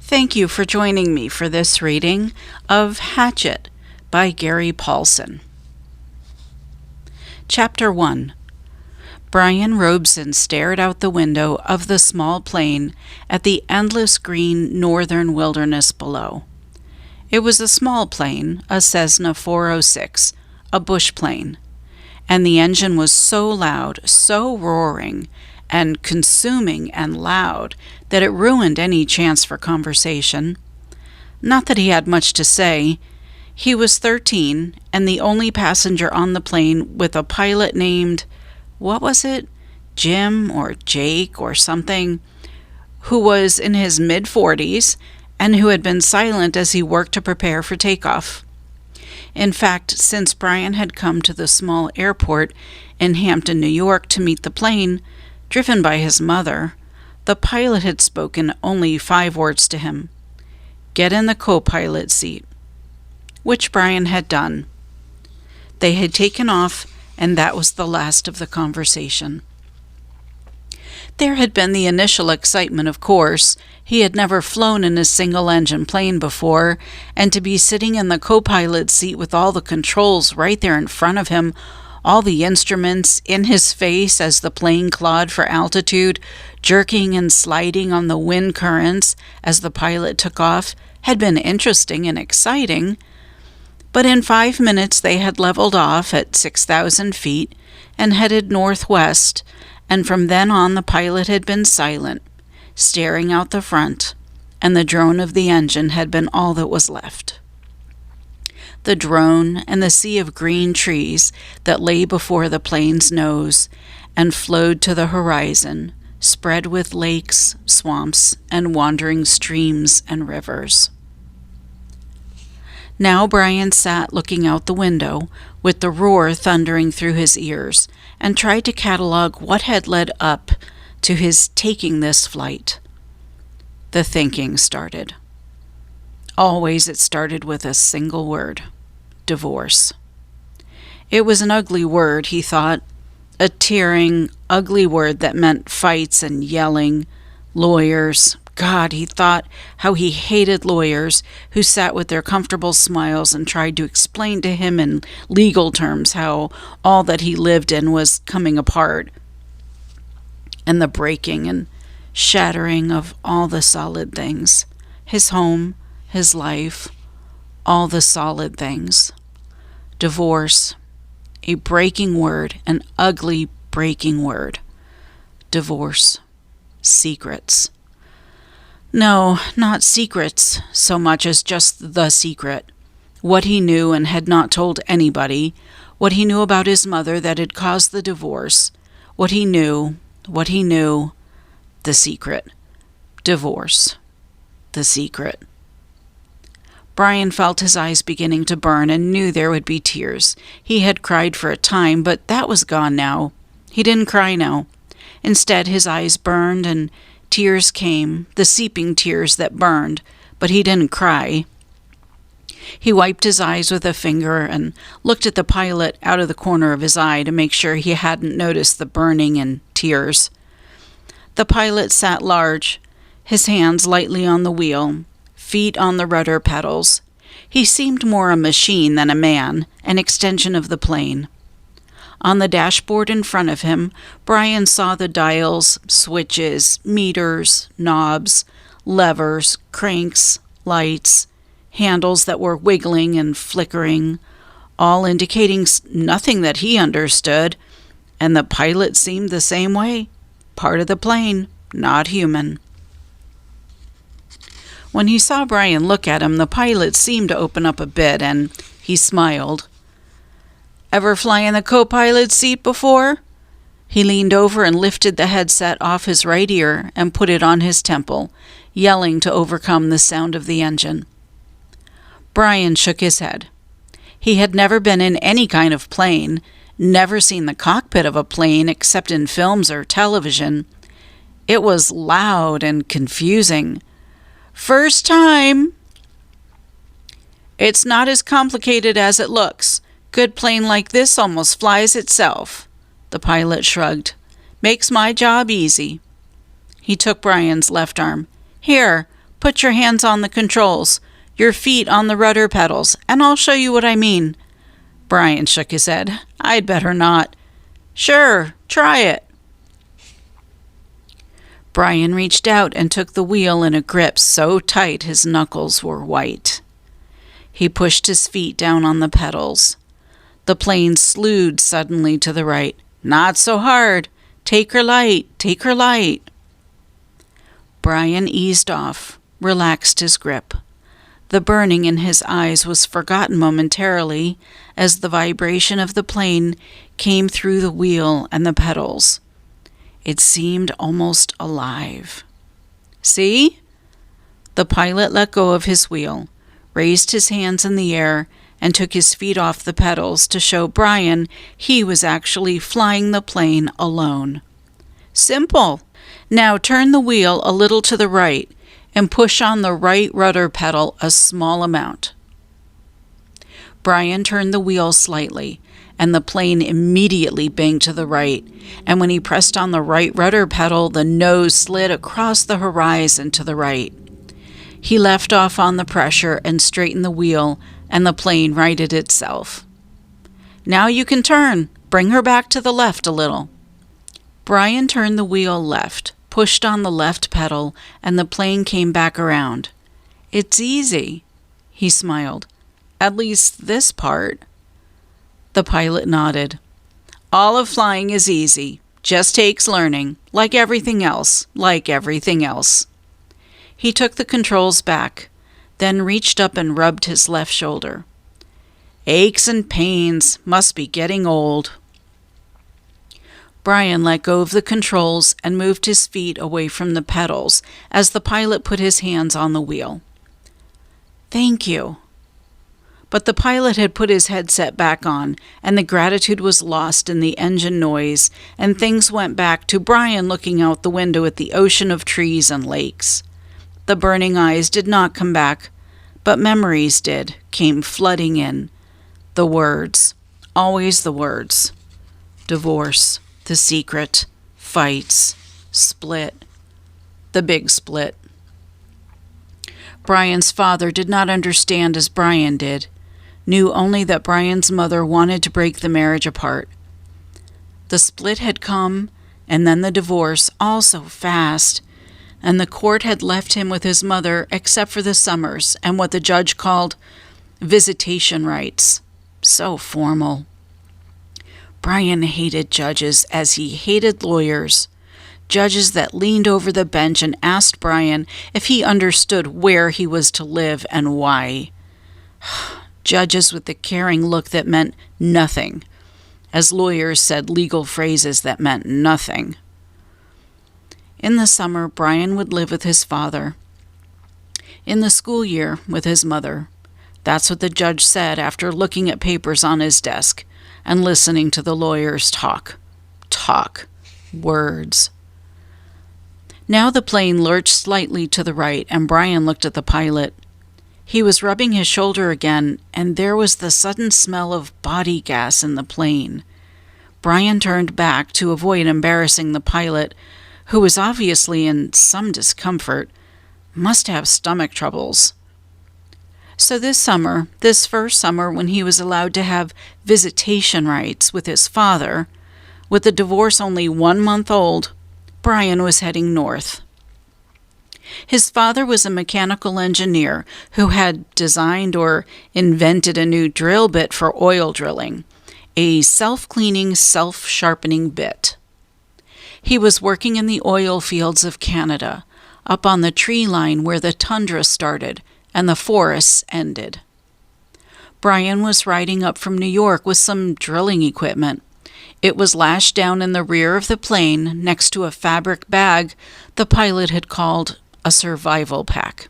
Thank you for joining me for this reading of Hatchet by Gary Paulsen. Chapter 1. Brian Robeson stared out the window of the small plane at the endless green northern wilderness below. It was a small plane, a Cessna 406, a bush plane, and the engine was so loud, so roaring, and consuming and loud that it ruined any chance for conversation. Not that he had much to say. He was 13 and the only passenger on the plane, with a pilot named, what was it, Jim or Jake or something, who was in his mid-40s and who had been silent as he worked to prepare for takeoff. In fact, since Brian had come to the small airport in Hampton, New York to meet the plane, driven by his mother, the pilot had spoken only 5 words to him. Get in the co-pilot seat, which Brian had done. They had taken off, and that was the last of the conversation. There had been the initial excitement, of course. He had never flown in a single-engine plane before, and to be sitting in the co-pilot seat with all the controls right there in front of him, all the instruments in his face as the plane clawed for altitude, jerking and sliding on the wind currents as the pilot took off, had been interesting and exciting. But in 5 minutes they had leveled off at 6,000 feet and headed northwest, and from then on the pilot had been silent, staring out the front, and the drone of the engine had been all that was left. The drone and the sea of green trees that lay before the plane's nose and flowed to the horizon, spread with lakes, swamps, and wandering streams and rivers. Now Brian sat looking out the window, with the roar thundering through his ears, and tried to catalog what had led up to his taking this flight. The thinking started. Always it started with a single word: divorce. It was an ugly word, he thought, a tearing, ugly word that meant fights and yelling, lawyers. God, he thought how he hated lawyers who sat with their comfortable smiles and tried to explain to him in legal terms how all that he lived in was coming apart, and the breaking and shattering of all the solid things, his home, his life, all the solid things. Divorce, a breaking word, an ugly breaking word. Divorce. Secrets. No, not secrets so much as just the secret. What he knew and had not told anybody, what he knew about his mother that had caused the divorce, what he knew, the secret. Divorce. The secret. Brian felt his eyes beginning to burn and knew there would be tears. He had cried for a time, but that was gone now. He didn't cry now. Instead, his eyes burned and tears came, the seeping tears that burned, but he didn't cry. He wiped his eyes with a finger and looked at the pilot out of the corner of his eye to make sure he hadn't noticed the burning and tears. The pilot sat large, his hands lightly on the wheel, feet on the rudder pedals. He seemed more a machine than a man, an extension of the plane. On the dashboard in front of him, Brian saw the dials, switches, meters, knobs, levers, cranks, lights, handles that were wiggling and flickering, all indicating nothing that he understood, and the pilot seemed the same way, part of the plane, not human. When he saw Brian look at him, the pilot seemed to open up a bit, and he smiled. Ever fly in the co-pilot seat before? He leaned over and lifted the headset off his right ear and put it on his temple, yelling to overcome the sound of the engine. Brian shook his head. He had never been in any kind of plane, never seen the cockpit of a plane except in films or television. It was loud and confusing. First time. It's not as complicated as it looks. Good plane like this almost flies itself. The pilot shrugged. Makes my job easy. He took Brian's left arm. Here, put your hands on the controls, your feet on the rudder pedals, and I'll show you what I mean." Brian shook his head. "I'd better not." "Sure, try it." Brian reached out and took the wheel in a grip so tight his knuckles were white. He pushed his feet down on the pedals. The plane slewed suddenly to the right. "Not so hard. Take her light, take her light." Brian eased off, relaxed his grip. The burning in his eyes was forgotten momentarily as the vibration of the plane came through the wheel and the pedals. It seemed almost alive. "See?" The pilot let go of his wheel, raised his hands in the air, and took his feet off the pedals to show Brian he was actually flying the plane alone. "Simple. Now turn the wheel a little to the right and push on the right rudder pedal a small amount." Brian turned the wheel slightly, and the plane immediately banked to the right, and when he pressed on the right rudder pedal, the nose slid across the horizon to the right. He left off on the pressure and straightened the wheel, and the plane righted itself. "Now you can turn. Bring her back to the left a little." Brian turned the wheel left, pushed on the left pedal, and the plane came back around. "It's easy," he smiled. "At least this part." The pilot nodded. "All of flying is easy. Just takes learning. Like everything else. Like everything else." He took the controls back, then reached up and rubbed his left shoulder. "Aches and pains. Must be getting old." Brian let go of the controls and moved his feet away from the pedals as the pilot put his hands on the wheel. "Thank you." But the pilot had put his headset back on, and the gratitude was lost in the engine noise, and things went back to Brian looking out the window at the ocean of trees and lakes. The burning eyes did not come back, but memories came flooding in. The words, always the words. Divorce, the secret, fights, split, the big split. Brian's father did not understand as Brian did, knew only that Brian's mother wanted to break the marriage apart. The split had come, and then the divorce, all so fast, and the court had left him with his mother except for the summers and what the judge called visitation rights. So formal. Brian hated judges as he hated lawyers. Judges that leaned over the bench and asked Brian if he understood where he was to live and why. Judges with the caring look that meant nothing, as lawyers said legal phrases that meant nothing. In the summer, Brian would live with his father. In the school year, with his mother. That's what the judge said after looking at papers on his desk and listening to the lawyers talk. Words. Now the plane lurched slightly to the right, and Brian looked at the pilot. He was rubbing his shoulder again, and there was the sudden smell of body gas in the plane. Brian turned back to avoid embarrassing the pilot, who was obviously in some discomfort, must have stomach troubles. So this first summer when he was allowed to have visitation rights with his father, with the divorce only 1 month old, Brian was heading north. His father was a mechanical engineer who had designed or invented a new drill bit for oil drilling, a self-cleaning, self-sharpening bit. He was working in the oil fields of Canada, up on the tree line where the tundra started and the forests ended. Brian was riding up from New York with some drilling equipment. It was lashed down in the rear of the plane next to a fabric bag the pilot had called a survival pack,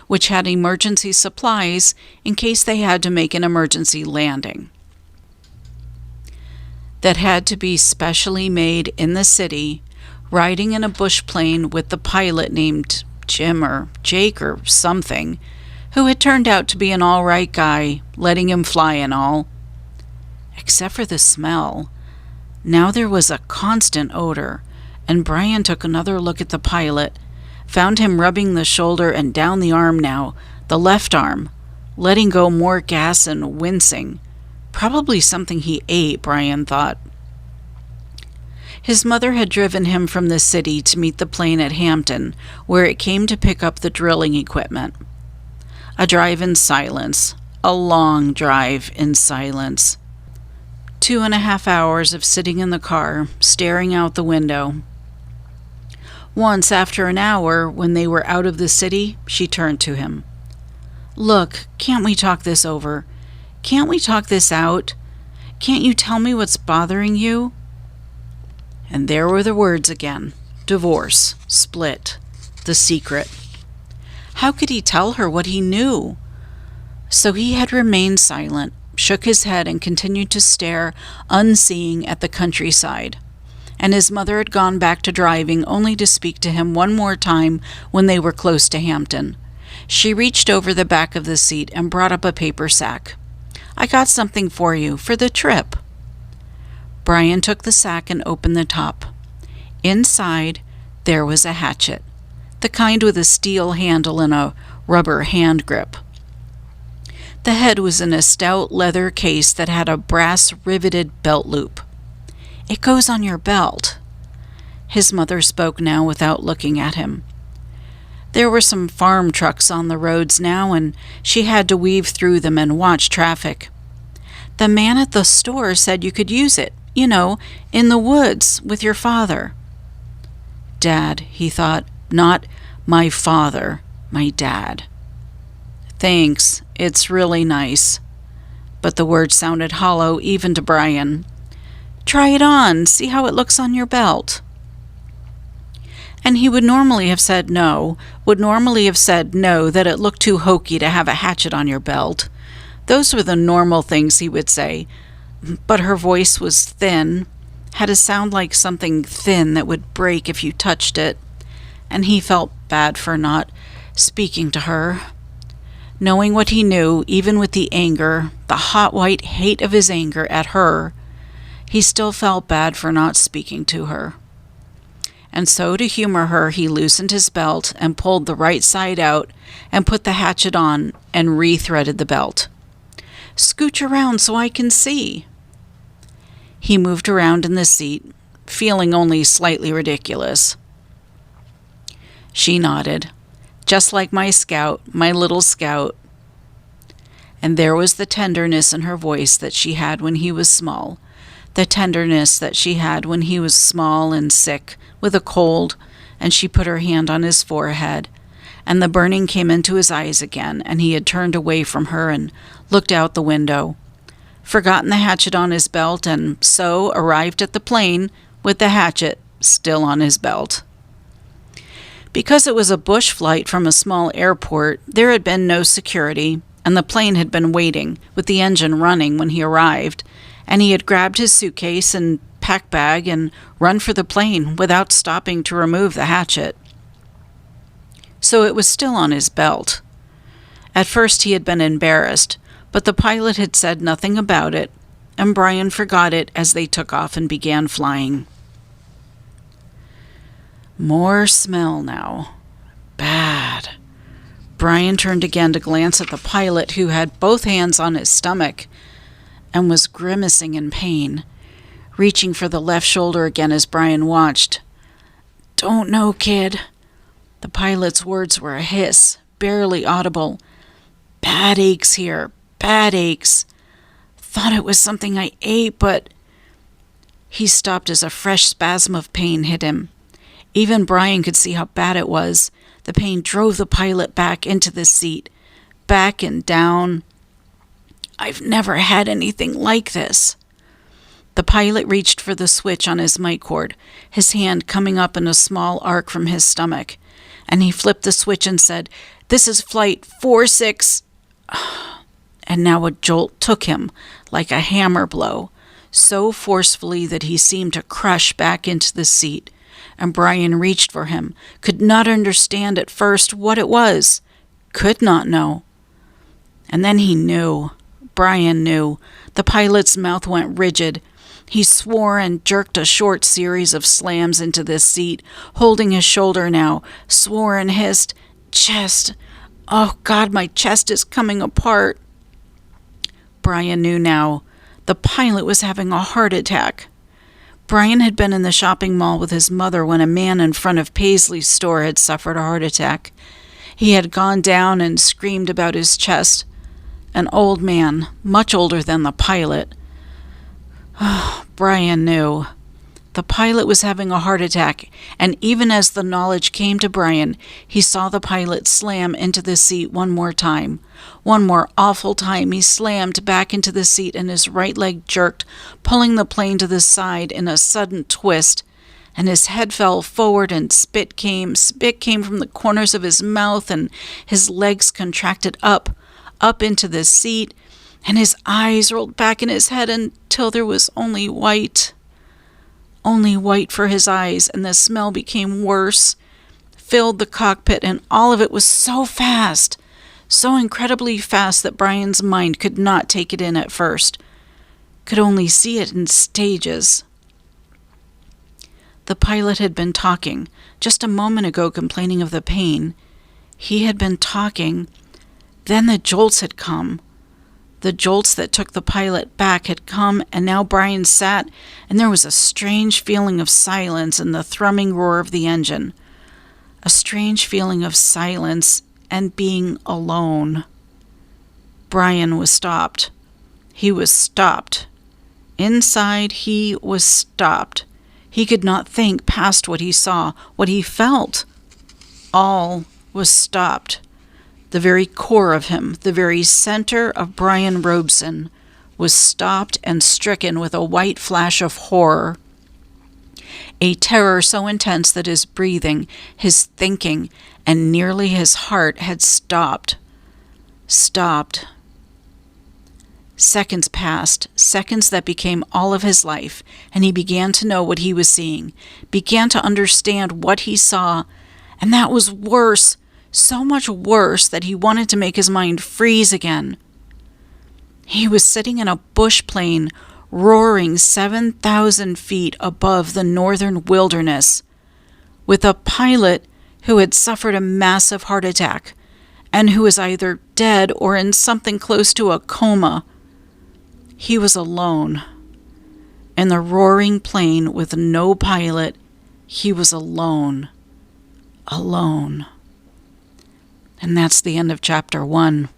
which had emergency supplies in case they had to make an emergency landing. That had to be specially made in the city, riding in a bush plane with the pilot named Jim or Jake or something, who had turned out to be an all-right guy, letting him fly and all. Except for the smell. Now there was a constant odor, and Brian took another look at the pilot, found him rubbing the shoulder and down the arm now, the left arm, letting go more gas and wincing. Probably something he ate, Brian thought. His mother had driven him from the city to meet the plane at Hampton, where it came to pick up the drilling equipment. A drive in silence. A long drive in silence. 2.5 hours of sitting in the car, staring out the window. Once, after an hour, when they were out of the city, she turned to him. "Look, can't we talk this over? Can't we talk this out? Can't you tell me what's bothering you?" And there were the words again. Divorce, split, the secret. How could he tell her what he knew? So he had remained silent, shook his head, and continued to stare, unseeing, at the countryside. And his mother had gone back to driving, only to speak to him one more time when they were close to Hampton. She reached over the back of the seat and brought up a paper sack. "I got something for you, for the trip." Brian took the sack and opened the top. Inside, there was a hatchet, the kind with a steel handle and a rubber hand grip. The head was in a stout leather case that had a brass riveted belt loop. "It goes on your belt." His mother spoke now without looking at him. There were some farm trucks on the roads now, and she had to weave through them and watch traffic. "The man at the store said you could use it, in the woods with your father." Dad, he thought, not my father, my dad. "Thanks, it's really nice." But the words sounded hollow even to Brian. "Try it on, see how it looks on your belt." And he would normally have said no, that it looked too hokey to have a hatchet on your belt. Those were the normal things he would say. But her voice was thin, had a sound like something thin that would break if you touched it, and he felt bad for not speaking to her. Knowing what he knew, even with the anger, the hot white hate of his anger at her, he still felt bad for not speaking to her. And so, to humor her, he loosened his belt and pulled the right side out and put the hatchet on and re-threaded the belt. "Scooch around so I can see." He moved around in the seat, feeling only slightly ridiculous. She nodded. "Just like my scout, my little scout." And there was the tenderness in her voice that she had when he was small, the tenderness that she had when he was small and sick with a cold, and she put her hand on his forehead, and the burning came into his eyes again, and he had turned away from her and looked out the window, forgotten the hatchet on his belt, and so arrived at the plane with the hatchet still on his belt. Because it was a bush flight from a small airport, there had been no security, and the plane had been waiting, with the engine running, when he arrived, and he had grabbed his suitcase and pack bag and run for the plane without stopping to remove the hatchet. So it was still on his belt. At first he had been embarrassed, but the pilot had said nothing about it, and Brian forgot it as they took off and began flying. More smell now. Bad. Brian turned again to glance at the pilot, who had both hands on his stomach and was grimacing in pain, reaching for the left shoulder again as Brian watched. "Don't know, kid." The pilot's words were a hiss, barely audible. "Bad aches here, bad aches. Thought it was something I ate, but..." He stopped as a fresh spasm of pain hit him. Even Brian could see how bad it was. The pain drove the pilot back into the seat, back and down. "I've never had anything like this." The pilot reached for the switch on his mic cord, his hand coming up in a small arc from his stomach, and he flipped the switch and said, "This is flight 46... And now a jolt took him like a hammer blow, so forcefully that he seemed to crush back into the seat, and Brian reached for him, could not understand at first what it was, could not know. And then he knew. Brian knew. The pilot's mouth went rigid. He swore and jerked a short series of slams into this seat, holding his shoulder now, swore and hissed, "Chest! Oh, God, my chest is coming apart." Brian knew now. The pilot was having a heart attack. Brian had been in the shopping mall with his mother when a man in front of Paisley's store had suffered a heart attack. He had gone down and screamed about his chest. An old man, much older than the pilot. Brian knew. The pilot was having a heart attack, and even as the knowledge came to Brian, he saw the pilot slam into the seat one more time. One more awful time he slammed back into the seat and his right leg jerked, pulling the plane to the side in a sudden twist, and his head fell forward and spit came from the corners of his mouth, and his legs contracted up into the seat, and his eyes rolled back in his head until there was only white for his eyes, and the smell became worse, filled the cockpit, and all of it was so fast, so incredibly fast that Brian's mind could not take it in at first, could only see it in stages. The pilot had been talking, just a moment ago complaining of the pain. He had been talking, then the jolts had come. The jolts that took the pilot back had come, and now Brian sat, and there was a strange feeling of silence in the thrumming roar of the engine. A strange feeling of silence and being alone. Brian was stopped. He was stopped. Inside, he was stopped. He could not think past what he saw, what he felt. All was stopped. The very core of him, the very center of Brian Robeson, was stopped and stricken with a white flash of horror. A terror so intense that his breathing, his thinking, and nearly his heart had stopped. Stopped. Seconds passed, seconds that became all of his life, and he began to know what he was seeing, began to understand what he saw, and that was worse. So much worse that he wanted to make his mind freeze again. He was sitting in a bush plane, roaring 7,000 feet above the northern wilderness, with a pilot who had suffered a massive heart attack, and who was either dead or in something close to a coma. He was alone. In the roaring plane with no pilot, he was alone. Alone. And that's the end of chapter 1.